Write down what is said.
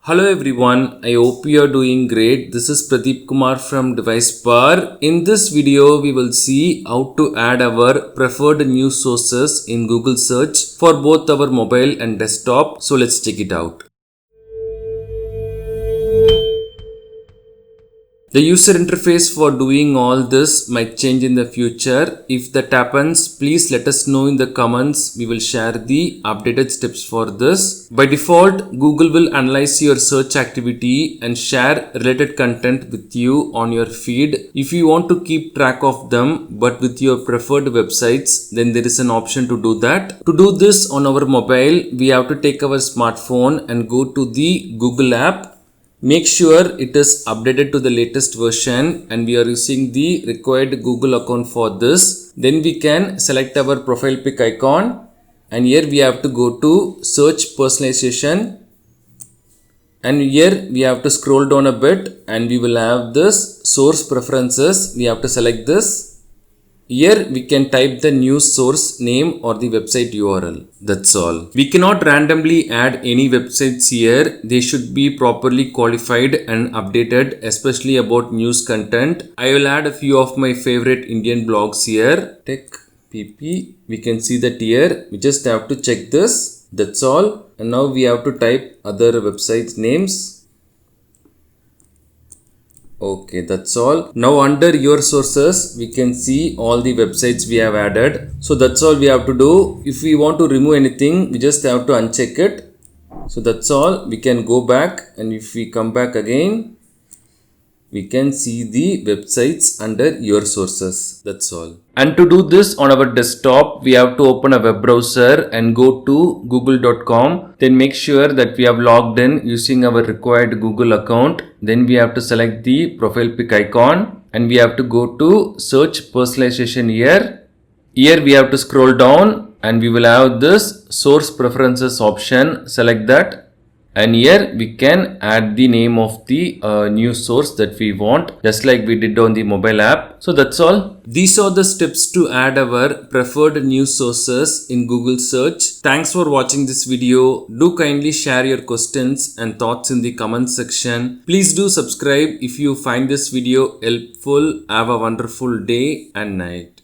Hello everyone, I hope you are doing great. This is Pradeep Kumar from DeviceBAR. In this video, we will see how to add our preferred news sources in Google search for both our mobile and desktop. So let's check it out. The user interface for doing all this might change in the future. If that happens, please let us know in the comments. We will share the updated steps for this. By default, Google will analyze your search activity and share related content with you on your feed. If you want to keep track of them but with your preferred websites, then there is an option to do that. To do this on our mobile, we have to take our smartphone and go to the Google app. Make sure it is updated to the latest version and we are using the required Google account for this. Then we can select our profile pic icon and here we have to go to search personalization and here we have to scroll down a bit and we will have this source preferences. We have to select this. Here we can type the news source name or the website URL. That's all. We cannot randomly add any websites here. They should be properly qualified and updated, especially about news content. I will add a few of my favorite Indian blogs here. Tech PP. We can see that here. We just have to check this. That's all. And now we have to type other websites names. Okay, that's all. Now under your sources, we can see all the websites we have added. So that's all we have to do. If we want to remove anything, we just have to uncheck it. So that's all. We can go back and if we come back again, we can see the websites under your sources. That's all. And to do this on our desktop, we have to open a web browser and go to google.com. Then make sure that we have logged in using our required Google account. Then we have to select the profile pic icon and we have to go to search personalization here. Here we have to scroll down and we will have this source preferences option. Select that. And here we can add the name of the news source that we want, just like we did on the mobile app. So that's all. These are the steps to add our preferred news sources in Google search. Thanks for watching this video. Do kindly share your questions and thoughts in the comment section. Please do subscribe if you find this video helpful. Have a wonderful day and night.